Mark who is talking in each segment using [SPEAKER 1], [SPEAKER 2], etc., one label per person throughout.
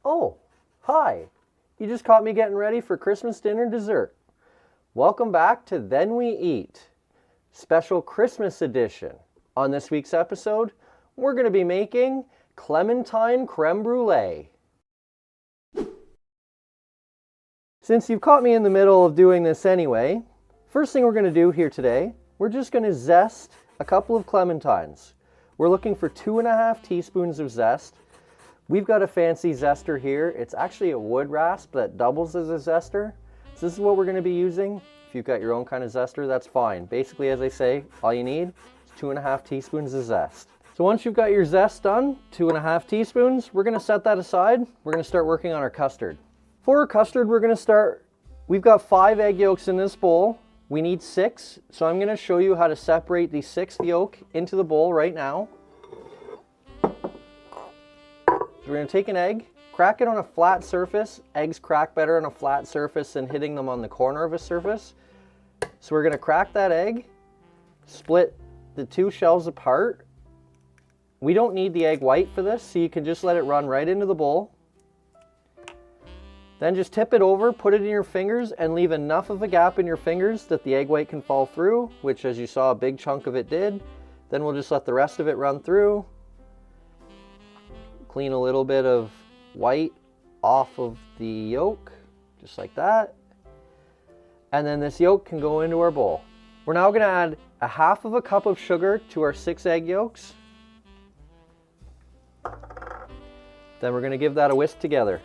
[SPEAKER 1] Oh, hi! You just caught me getting ready for Christmas dinner dessert. Welcome back to Then We Eat, special Christmas edition. On this week's episode, we're going to be making Clementine Crème Brûlée. Since you've caught me in the middle of doing this anyway, first thing we're going to do here today, we're just going to zest a couple of clementines. We're looking for 2.5 teaspoons of zest. We've got a fancy zester here. It's actually a wood rasp that doubles as a zester. So this is what we're going to be using. If you've got your own kind of zester, that's fine. Basically, as I say, all you need is 2.5 teaspoons of zest. So once you've got your zest done, 2.5 teaspoons, we're going to set that aside. We're going to start working on our custard. For our custard, we're going to start, we've got 5 egg yolks in this bowl. We need 6, so I'm going to show you how to separate the 6th yolk into the bowl right now. So we're going to take an egg, crack it on a flat surface. Eggs crack better on a flat surface than hitting them on the corner of a surface. So we're going to crack that egg, split the 2 shells apart. We don't need the egg white for this, so you can just let it run right into the bowl. Then just tip it over, put it in your fingers, and leave enough of a gap in your fingers that the egg white can fall through, which as you saw a big chunk of it did. Then we'll just let the rest of it run through. Clean a little bit of white off of the yolk, just like that. And then this yolk can go into our bowl. We're now going to add 1/2 cup of sugar to our 6 egg yolks. Then we're going to give that a whisk together.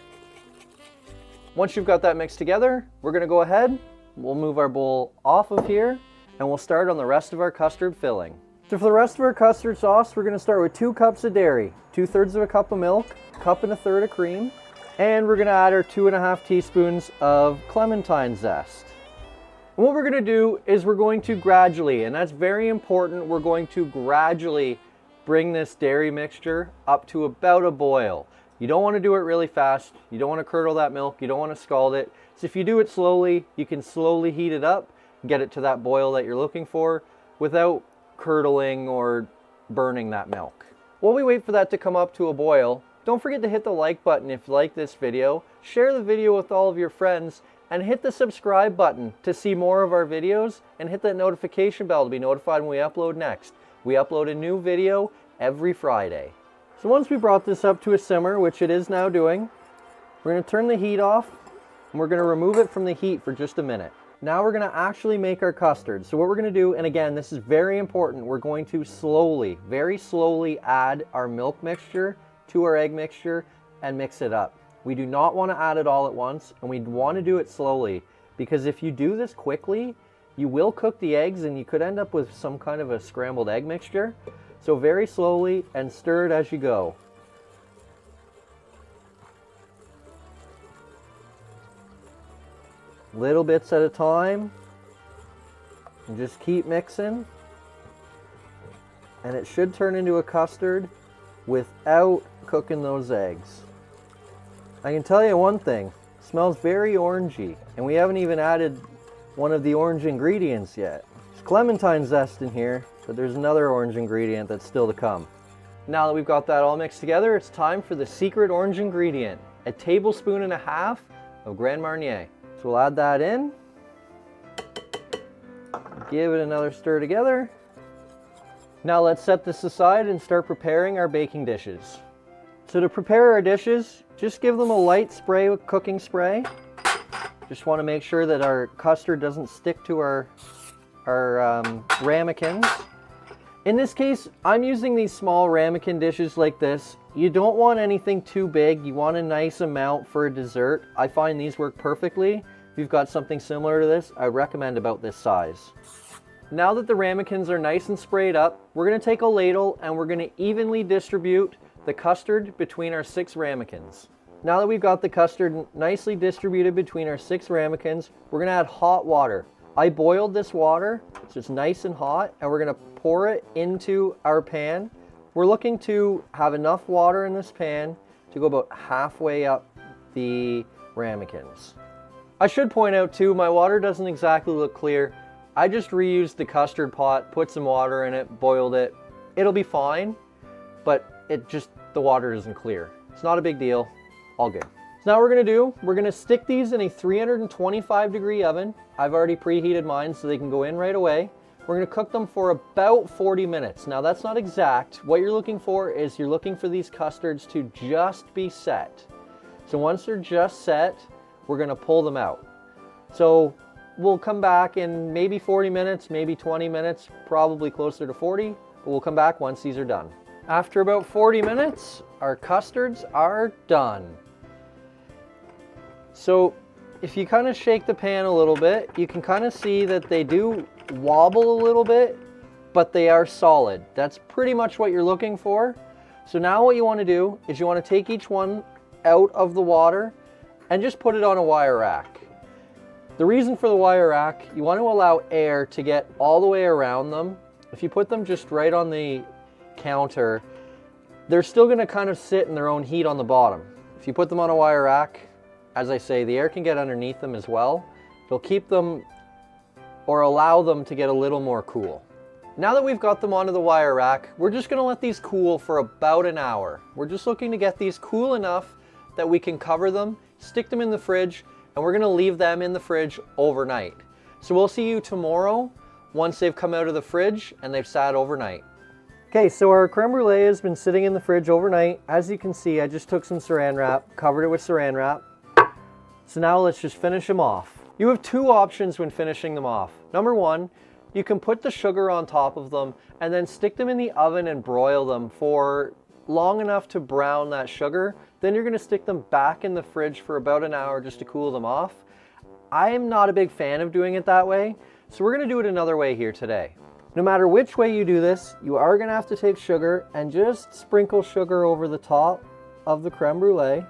[SPEAKER 1] Once you've got that mixed together, we're going to go ahead, we'll move our bowl off of here, and we'll start on the rest of our custard filling. So for the rest of our custard sauce, we're going to start with 2 cups of dairy, 2/3 cup of milk, 1 1/3 cups of cream, and we're going to add our 2.5 teaspoons of clementine zest. And what we're going to do is we're going to gradually, and that's very important, we're going to gradually bring this dairy mixture up to about a boil. You don't want to do it really fast. You don't want to curdle that milk. You don't want to scald it. So if you do it slowly, you can slowly heat it up, get it to that boil that you're looking for without curdling or burning that milk. While we wait for that to come up to a boil, don't forget to hit the like button if you like this video, share the video with all of your friends, and hit the subscribe button to see more of our videos, and hit that notification bell to be notified when we upload next. We upload a new video every Friday. So once we brought this up to a simmer, which it is now doing, we're going to turn the heat off and we're going to remove it from the heat for just a minute. Now we're going to actually make our custard. So what we're going to do, and again, this is very important, we're going to slowly, very slowly add our milk mixture to our egg mixture and mix it up. We do not want to add it all at once, and we want to do it slowly, because if you do this quickly, you will cook the eggs and you could end up with some kind of a scrambled egg mixture. So very slowly and stir it as you go. Little bits at a time. And just keep mixing. And it should turn into a custard without cooking those eggs. I can tell you one thing. It smells very orangey. And we haven't even added one of the orange ingredients yet. There's clementine zest in here. But there's another orange ingredient that's still to come. Now that we've got that all mixed together, it's time for the secret orange ingredient, 1.5 tablespoons of Grand Marnier. So we'll add that in, give it another stir together. Now let's set this aside and start preparing our baking dishes. So to prepare our dishes, just give them a light spray with cooking spray. Just want to make sure that our custard doesn't stick to our ramekins. In this case, I'm using these small ramekin dishes like this. You don't want anything too big. You want a nice amount for a dessert. I find these work perfectly. If you've got something similar to this, I recommend about this size. Now that the ramekins are nice and sprayed up, we're going to take a ladle and we're going to evenly distribute the custard between our 6 ramekins. Now that we've got the custard nicely distributed between our 6 ramekins, we're going to add hot water. I boiled this water, so it's nice and hot, and we're going to pour it into our pan. We're looking to have enough water in this pan to go about halfway up the ramekins. I should point out too, my water doesn't exactly look clear. I just reused the custard pot, put some water in it, boiled it. It'll be fine. but the water isn't clear. It's not a big deal, all good. So now what we're gonna stick these in a 325 degree oven. I've already preheated mine so they can go in right away. We're gonna cook them for about 40 minutes. Now that's not exact. What you're looking for is you're looking for these custards to just be set. So once they're just set, we're gonna pull them out. So we'll come back in maybe 40 minutes, maybe 20 minutes, probably closer to 40, but we'll come back once these are done. After about 40 minutes, our custards are done. So if you kind of shake the pan a little bit, you can kind of see that they do wobble a little bit, but they are solid. That's pretty much what you're looking for. So now what you want to do is you want to take each one out of the water and just put it on a wire rack. The reason for the wire rack, you want to allow air to get all the way around them. If you put them just right on the counter, they're still going to kind of sit in their own heat on the bottom. If you put them on a wire rack, as I say, the air can get underneath them as well. It'll keep them or allow them to get a little more cool. Now that we've got them onto the wire rack, we're just going to let these cool for about an hour. We're just looking to get these cool enough that we can cover them, stick them in the fridge, and we're going to leave them in the fridge overnight. So we'll see you tomorrow once they've come out of the fridge and they've sat overnight. Okay, so our creme brulee has been sitting in the fridge overnight. As you can see, I just took some saran wrap, covered it with saran wrap. So now let's just finish them off. You have two options when finishing them off. Number one, you can put the sugar on top of them and then stick them in the oven and broil them for long enough to brown that sugar. Then you're gonna stick them back in the fridge for about an hour just to cool them off. I am not a big fan of doing it that way, so we're gonna do it another way here today. No matter which way you do this, you are gonna have to take sugar and just sprinkle sugar over the top of the creme brulee.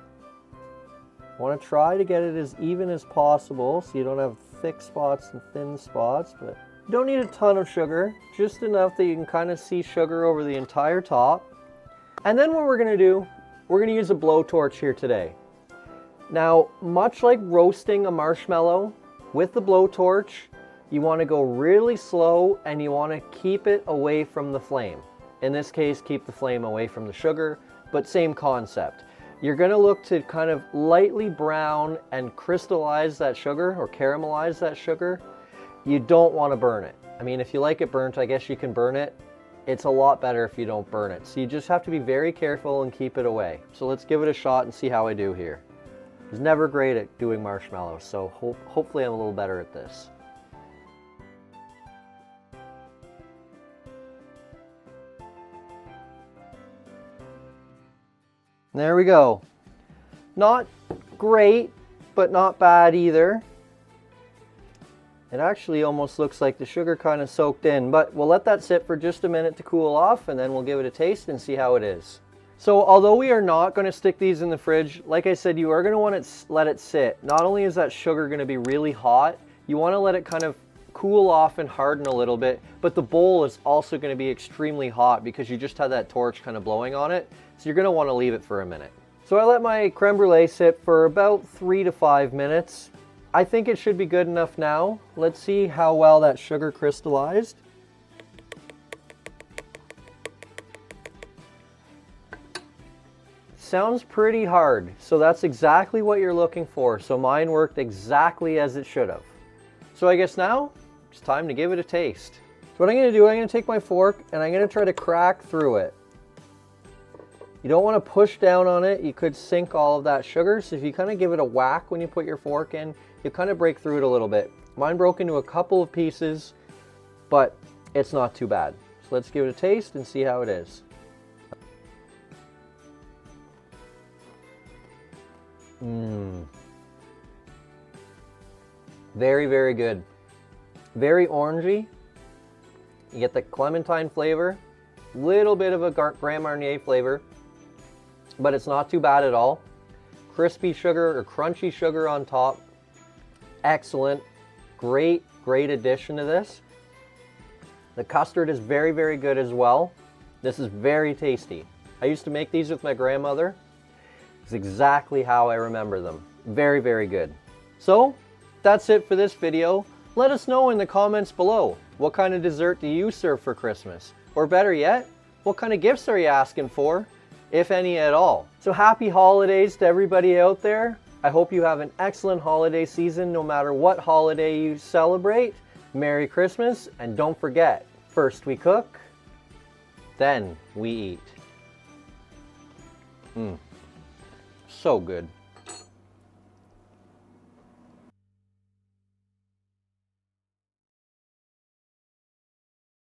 [SPEAKER 1] Want to try to get it as even as possible so you don't have thick spots and thin spots, but you don't need a ton of sugar, just enough that you can kind of see sugar over the entire top. And then what we're going to do, we're going to use a blowtorch here today. Now, much like roasting a marshmallow, with the blowtorch, you want to go really slow and you want to keep it away from the flame. In this case, keep the flame away from the sugar, but same concept. You're going to look to kind of lightly brown and crystallize that sugar or caramelize that sugar. You don't want to burn it. I mean, if you like it burnt, I guess you can burn it. It's a lot better if you don't burn it. So you just have to be very careful and keep it away. So let's give it a shot and see how I do here. I was never great at doing marshmallows, so hopefully I'm a little better at this. There we go. Not great, but not bad either. It actually almost looks like the sugar kind of soaked in, but we'll let that sit for just a minute to cool off and then we'll give it a taste and see how it is. So although we are not going to stick these in the fridge, like I said, you are going to want to let it sit. Not only is that sugar going to be really hot, you want to let it kind of cool off and harden a little bit, but the bowl is also going to be extremely hot because you just had that torch kind of blowing on it. So you're going to want to leave it for a minute. So I let my creme brulee sit for about 3 to 5 minutes. I think it should be good enough now. Let's see how well that sugar crystallized. Sounds pretty hard, so that's exactly what you're looking for. So mine worked exactly as it should have. So I guess now it's time to give it a taste. So what I'm going to do, I'm going to take my fork and I'm going to try to crack through it. You don't want to push down on it. You could sink all of that sugar. So if you kind of give it a whack when you put your fork in, you kind of break through it a little bit. Mine broke into a couple of pieces, but it's not too bad. So let's give it a taste and see how it is. Very, very good. Very orangey. You get the clementine flavor, little bit of a Grand Marnier flavor, but it's not too bad at all. Crispy sugar or crunchy sugar on top. Excellent. Great, great addition to this. The custard is very, very good as well. This is very tasty. I used to make these with my grandmother. It's exactly how I remember them. Very, very good. So that's it for this video. Let us know in the comments below, what kind of dessert do you serve for Christmas? Or better yet, What kind of gifts are you asking for, if any at all? So happy holidays to everybody out there. I hope you have an excellent holiday season no matter what holiday you celebrate. Merry Christmas, and don't forget, first we cook, then we eat. So good.